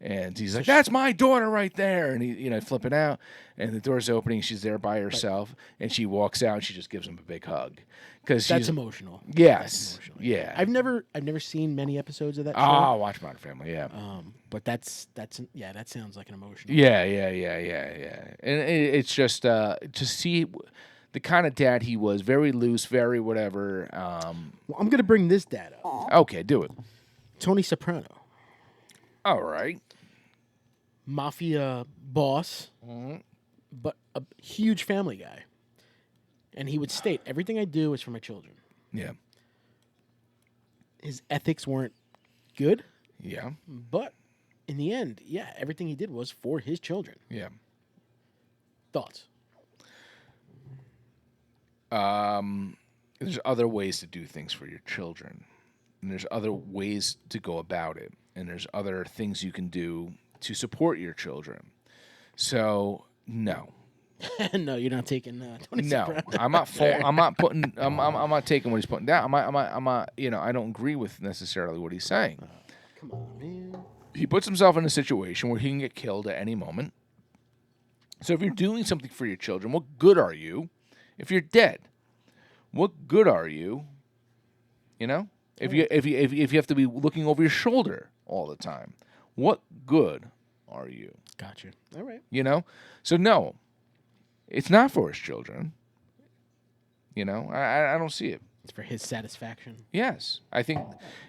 S1: And he's like, "That's my daughter right there." And he, flipping out. And the door's opening. She's there by herself. And she walks out, and she just gives him a big hug.
S2: That's emotional.
S1: Yes.
S2: That's emotional.
S1: Yeah.
S2: I've never seen many episodes of that show.
S1: Oh, watch Modern Family, yeah.
S2: But that sounds like an emotional.
S1: Yeah. And it's just to see the kind of dad he was, very loose, very whatever.
S2: Well, I'm gonna bring this dad up.
S1: Okay, do it.
S2: Tony Soprano,
S1: All right.
S2: mafia boss, but a huge family guy. And he would state, "Everything I do is for my children."
S1: Yeah.
S2: His ethics weren't good,
S1: Yeah.
S2: but in the end, yeah, everything he did was for his children.
S1: Yeah.
S2: Thoughts?
S1: There's other ways to do things for your children. And there's other ways to go about it. And there's other things you can do to support your children. So, no.
S2: No, you're not taking Tony Soprano.
S1: I'm not. I'm not putting. I'm not taking what he's putting down. I'm not. I don't agree with necessarily what he's saying.
S2: Come on, man.
S1: He puts himself in a situation where he can get killed at any moment. So if you're doing something for your children, what good are you? If you're dead, what good are you? If you have to be looking over your shoulder all the time, what good are you?
S2: Gotcha. All right.
S1: So no. It's not for his children. I don't see it.
S2: It's for his satisfaction.
S1: Yes, I think,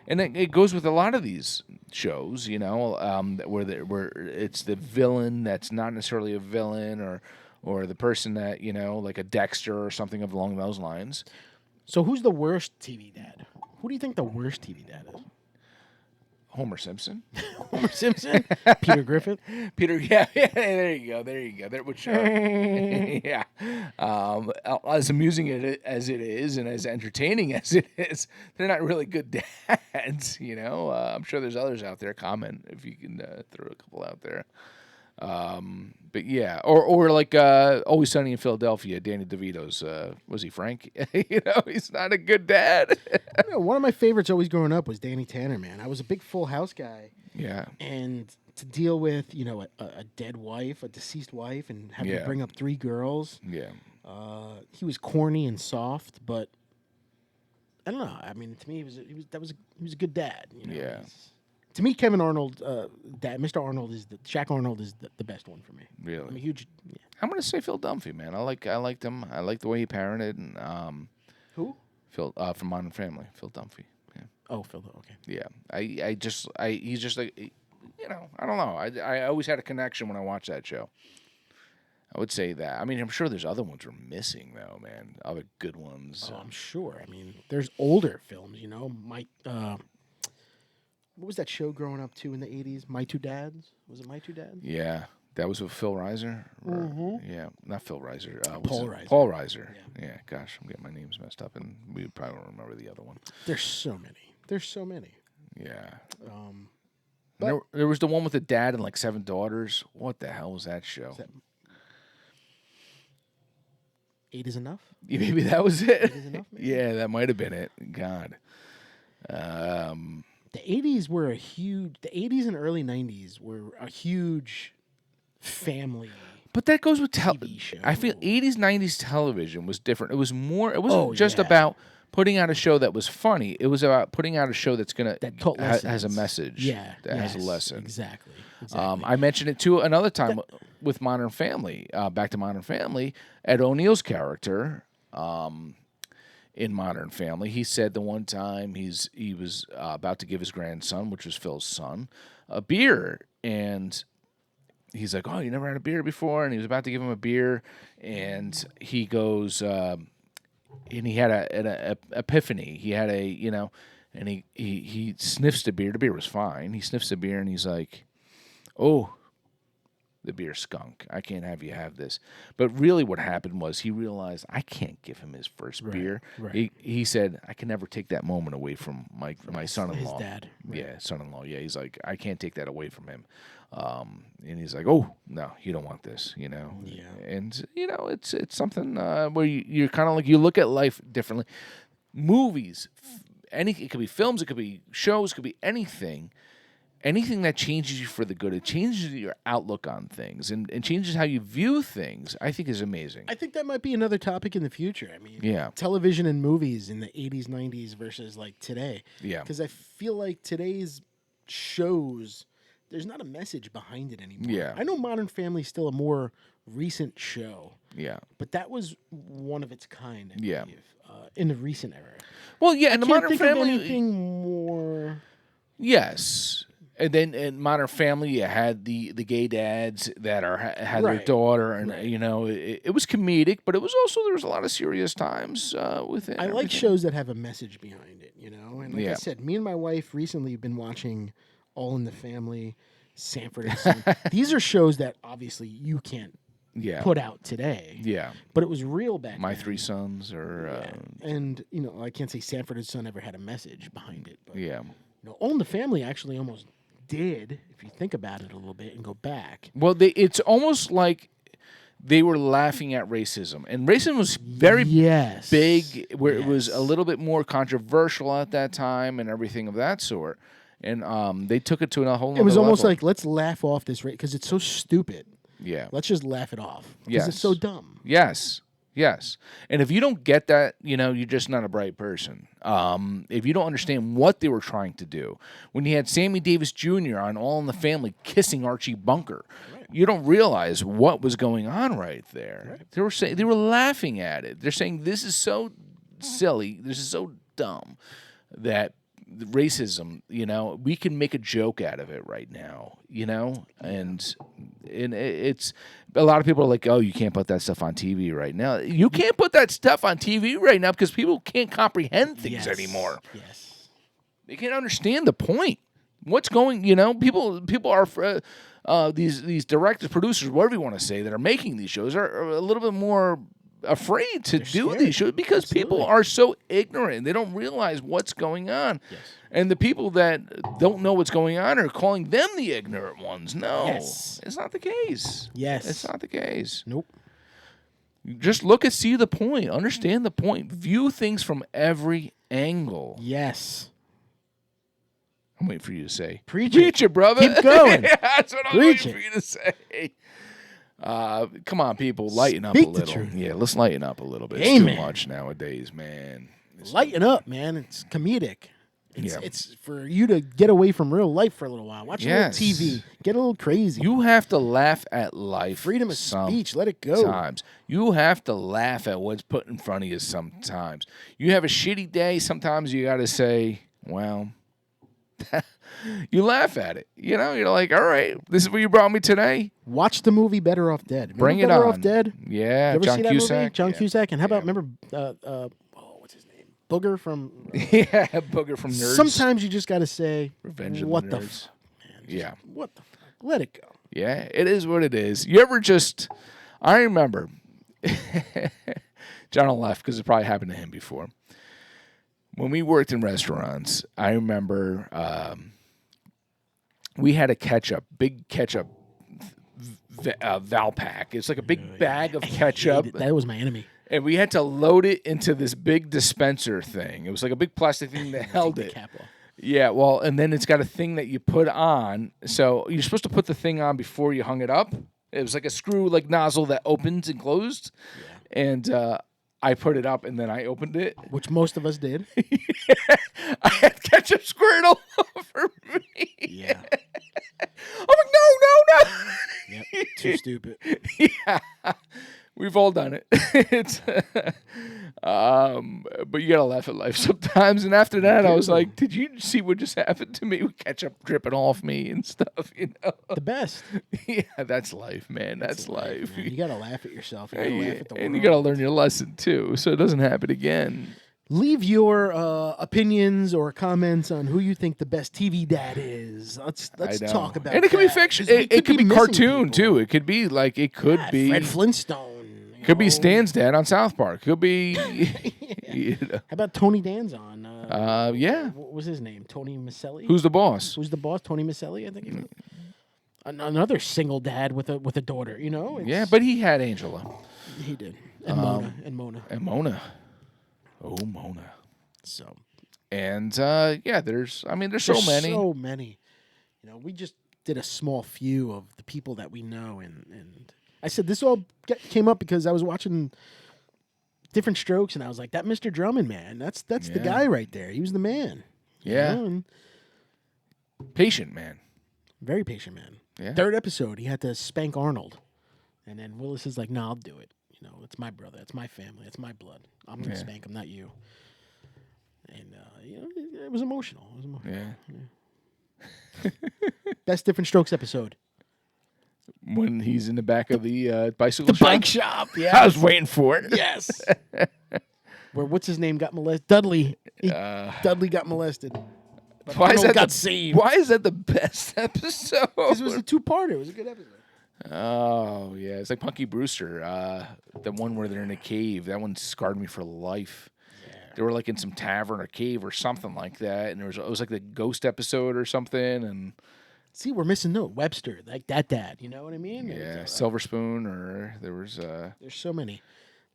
S1: and it goes with a lot of these shows, where it's the villain that's not necessarily a villain, or the person that like a Dexter or something along those lines.
S2: So who's the worst TV dad? Who do you think the worst TV dad is?
S1: Homer Simpson.
S2: Homer Simpson? Peter Griffin?
S1: Peter, yeah, there you go. There would show. Yeah. As amusing as it is and as entertaining as it is, they're not really good dads, I'm sure there's others out there. Comment if you can throw a couple out there. But yeah, or like Always Sunny in Philadelphia, Danny DeVito's, was he Frank? He's not a good dad.
S2: One of my favorites always growing up was Danny Tanner, man. I was a big Full House guy.
S1: Yeah.
S2: And to deal with, a dead wife, a deceased wife, and have to bring up 3 girls.
S1: Yeah.
S2: He was corny and soft, but I don't know. I mean, to me, he was a good dad.
S1: Yeah.
S2: To me, Kevin Arnold, Mr. Arnold Shaq Arnold is the best one for me.
S1: Really?
S2: I'm a huge. Yeah.
S1: I'm gonna say Phil Dunphy, man. I liked him. I like the way he parented. And
S2: Who?
S1: Phil from Modern Family. Phil Dunphy. Yeah.
S2: Oh, Phil. Okay.
S1: Yeah. He's just like, I don't know. I always had a connection when I watched that show. I would say that. I mean, I'm sure there's other ones we're missing though, man. Other good ones.
S2: Oh, I'm sure. I mean, there's older films. Mike. What was that show growing up too in the 80s? My Two Dads? Was it My Two Dads?
S1: Yeah. That was with Phil Reiser? Yeah. Not Phil Reiser.
S2: Paul Reiser.
S1: Paul Reiser. Yeah. Gosh, I'm getting my names messed up, and we probably won't remember the other one.
S2: There's so many.
S1: Yeah.
S2: But
S1: there was the one with the dad and like 7 daughters. What the hell was that show?
S2: 8 is enough.
S1: Maybe that was it.
S2: 8 is enough. Maybe?
S1: Yeah, that might have been it. God.
S2: The 80s were a huge. The 80s and early 90s were a huge family.
S1: But that goes with
S2: TV show.
S1: I feel 80s, 90s television was different. It was more. It wasn't
S2: Oh,
S1: just
S2: yeah.
S1: about putting out a show that was funny. It was about putting out a show that's gonna
S2: That taught
S1: has a
S2: lessons.
S1: message.
S2: Yeah,
S1: that has a
S2: yes,
S1: lesson.
S2: Exactly.
S1: I mentioned it too another time with Modern Family. Back to Modern Family, Ed O'Neill's character in Modern Family, he said the one time he was about to give his grandson, which was Phil's son, a beer, and he's like, "Oh, you never had a beer before?" And he was about to give him a beer, and he goes, and he had an epiphany. He had and he sniffs the beer. The beer was fine. He sniffs the beer, and he's like, "Oh, the beer skunk. I can't have you have this." But really what happened was he realized, I can't give him his first beer.
S2: Right.
S1: He said, I can never take that moment away from my son-in-law.
S2: His dad. Right.
S1: Yeah, son-in-law. Yeah, he's like, I can't take that away from him. And he's like, oh, no, you don't want this,
S2: Yeah.
S1: And, it's something where you're kind of like, you look at life differently. Movies, it could be films, it could be shows, it could be anything. Anything that changes you for the good, it changes your outlook on things and changes how you view things, I think is amazing.
S2: I think that might be another topic in the future. I mean,
S1: Yeah.
S2: television and movies in the 80s, 90s versus like today.
S1: Yeah.
S2: Because I feel like today's shows, there's not a message behind it anymore.
S1: Yeah.
S2: I know Modern Family is still a more recent show,
S1: Yeah.
S2: but that was one of its kind, I
S1: Yeah.
S2: believe, in the recent era.
S1: Well, yeah, and the
S2: Can't
S1: Modern
S2: think of
S1: Family.
S2: anything more.
S1: Yes. And then in Modern Family, you had the gay dads that had their
S2: Right.
S1: daughter, and
S2: Right.
S1: it was comedic, but it was also there was a lot of serious times with it.
S2: I like shows that have a message behind it, And like I
S1: Yeah.
S2: said, me and my wife recently have been watching All in the Family, Sanford and Son. These are shows that obviously you can't
S1: Yeah.
S2: put out today.
S1: Yeah.
S2: But it was real back
S1: My
S2: then.
S1: Three Sons, or
S2: And, I can't say Sanford and Son ever had a message behind it. But,
S1: yeah.
S2: All in the Family actually almost did, if you think about it a little bit and go back.
S1: Well, it's almost like they were laughing at racism, and racism was very
S2: Yes.
S1: big, where it was
S2: Yes.
S1: a little bit more controversial at that time, and everything of that sort. And they took it to a whole.
S2: It was almost
S1: level.
S2: like, let's laugh off this because it's so stupid.
S1: Yeah.
S2: Let's just laugh it off because it's
S1: Yes.
S2: so dumb.
S1: Yes. Yes. And if you don't get that, you're just not a bright person. If you don't understand what they were trying to do. When you had Sammy Davis Jr. on All in the Family kissing Archie Bunker, you don't realize what was going on right there.
S2: Right.
S1: They were laughing at it. They're saying this is so silly, this is so dumb that racism, we can make a joke out of it right now, and it's a lot of people are like, oh, you can't put that stuff on TV right now. You can't put that stuff on TV right now because people can't comprehend things
S2: Yes.
S1: anymore.
S2: Yes.
S1: They can't understand the point. What's going, people are these directors, producers, whatever you want to say, that are making these shows are a little bit more afraid to do
S2: scared.
S1: these shows because people
S2: Absolutely.
S1: are so ignorant. They don't realize what's going on.
S2: Yes.
S1: And the people that don't know what's going on are calling them the ignorant ones. No,
S2: Yes.
S1: it's not the case.
S2: Yes.
S1: It's not the case.
S2: Nope.
S1: Just see the point, understand the point, view things from every angle.
S2: Yes.
S1: I'm waiting for you to say.
S2: Preach
S1: Preach it, brother.
S2: Keep going.
S1: Yeah, that's what I'm
S2: Preach
S1: waiting for you to say. Come on, people, lighten up
S2: Speak
S1: a
S2: the
S1: little.
S2: truth.
S1: Yeah, let's lighten up a little bit. It's
S2: Amen.
S1: too much nowadays, man.
S2: Lighten up, man. It's comedic.
S1: Yeah.
S2: It's for you to get away from real life for a little while. Watch
S1: Yes.
S2: a little TV. Get a little crazy.
S1: You have to laugh at life.
S2: Freedom of speech. Let it go.
S1: Sometimes you have to laugh at what's put in front of you. Sometimes you have a shitty day. Sometimes you got to say, well. You laugh at it. You're like, all right, this is what you brought me today.
S2: Watch the movie Better Off Dead. Remember
S1: Bring it
S2: Better
S1: on.
S2: Off Dead?
S1: Yeah,
S2: You ever
S1: John
S2: see that
S1: Cusack.
S2: movie? John
S1: Yeah.
S2: Cusack. And how about remember what's his name? Booger from.
S1: Yeah, Booger from Nerds.
S2: Sometimes you just got to say,
S1: Revenge of
S2: what
S1: the
S2: the
S1: Nerds.
S2: fuck, man?
S1: Yeah.
S2: What the fuck? Let it go.
S1: Yeah, it is what it is. You ever just? I remember. John will laugh because it probably happened to him before. When we worked in restaurants, I remember we had a big ketchup Valpak. It's like a big bag of ketchup.
S2: That was my enemy.
S1: And we had to load it into this big dispenser thing. It was like a big plastic thing that held it.
S2: Cap off.
S1: Yeah, well, and then it's got a thing that you put on. So you're supposed to put the thing on before you hung it up. It was like a screw like nozzle that opens and closed. Yeah. And I put it up and then I opened it.
S2: Which most of us did.
S1: I had ketchup squirt all over me.
S2: Yeah.
S1: I'm like, no.
S2: Yep. Too stupid.
S1: Yeah. We've all done it. It's, but you gotta laugh at life sometimes. And after that, I was like, "Did you see what just happened to me? With ketchup dripping off me and stuff." You know,
S2: the best.
S1: Yeah, that's life, man. That's life.
S2: Man. You gotta laugh at yourself. You gotta laugh at the world.
S1: And you gotta learn your lesson too, so it doesn't happen again.
S2: Leave your opinions or comments on who you think the best TV dad is. Let's talk about.
S1: And it could be fiction. It could be cartoon
S2: people.
S1: too. It could be like be
S2: Fred Flintstone.
S1: Could be Stan's dad on South Park. Could be. You know.
S2: How about Tony Danzon?
S1: Yeah.
S2: What was his name? Tony Maselli.
S1: Who's the boss?
S2: Who's the boss? Tony Maselli, I think. Another single dad with a daughter. You know.
S1: Yeah, but he had Angela.
S2: He did. And Mona.
S1: And Mona. Oh, Mona.
S2: So.
S1: And there's so many.
S2: So many. You know, we just did a small few of the people that we know, and I said this all came up because I was watching Different Strokes, and I was like, that Mr. Drummond, man, that's the guy right there. He was the man.
S1: Yeah.
S2: You know,
S1: Patient man.
S2: Very patient man.
S1: Yeah.
S2: Third episode, he had to spank Arnold. And then Willis is like, no, I'll do it. You know, it's my brother. It's my family. It's my blood. I'm going to spank him, not you. And, it was emotional.
S1: Yeah.
S2: Best Different Strokes episode.
S1: When he's in the back of the bicycle shop.
S2: Bike shop, yeah.
S1: I was waiting for it.
S2: Yes. Where what's his name got molested? Dudley. Dudley got molested. But
S1: Why is that
S2: got saved?
S1: Why is that the best episode?
S2: Because it was a two-parter. It was a good episode.
S1: Oh yeah, it's like Punky Brewster. The one where they're in a cave. That one scarred me for life. Yeah. They were like in some tavern or cave or something like that, and it was like the ghost episode or something. And
S2: see, we're missing Webster, like that dad. You know what I mean?
S1: Yeah, Silver Spoon, or there was.
S2: There's so many.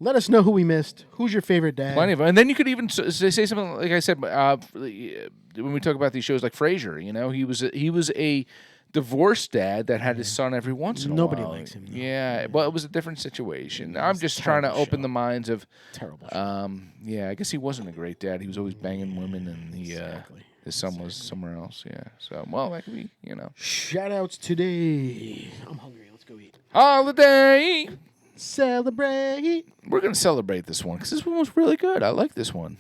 S2: Let us know who we missed. Who's your favorite dad?
S1: Plenty of them. And then you could even say something like I said when we talk about these shows like Frasier. You know, he was a divorced dad that had his son every once in a while.
S2: Nobody likes him. Though.
S1: Yeah, well, it was a different situation. I'm just trying to open the minds of.
S2: Terrible.
S1: Yeah, I guess he wasn't a great dad. He was always banging women, and his son was somewhere else. Yeah, so that could be,
S2: Shout outs today. I'm hungry. Let's go eat.
S1: Holiday.
S2: Celebrate.
S1: We're gonna celebrate this one because this one was really good. I like this one.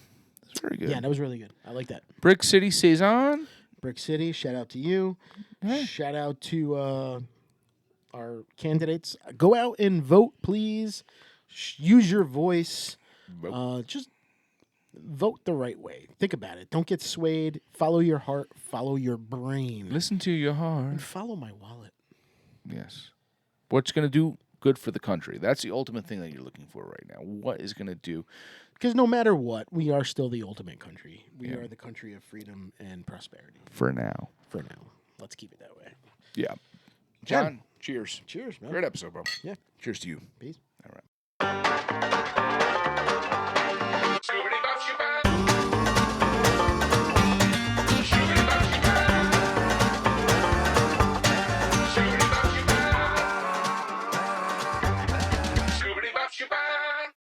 S1: It's very good.
S2: Yeah, that was really good. I like that.
S1: Brix City Saison.
S2: Brix City. Shout out to you. Hey. Shout out to our candidates. Go out and vote, please. Use your voice. Just vote the right way. Think about it. Don't get swayed. Follow your heart. Follow your brain.
S1: Listen to your heart.
S2: And follow my wallet.
S1: Yes. What's going to do good for the country? That's the ultimate thing that you're looking for right now. What is going to do?
S2: Because no matter what, we are still the ultimate country. We are the country of freedom and prosperity.
S1: For now.
S2: Let's keep it that way.
S1: Yeah. John, cheers.
S2: Cheers, man.
S1: Great episode, bro.
S2: Yeah.
S1: Cheers to you.
S2: Peace.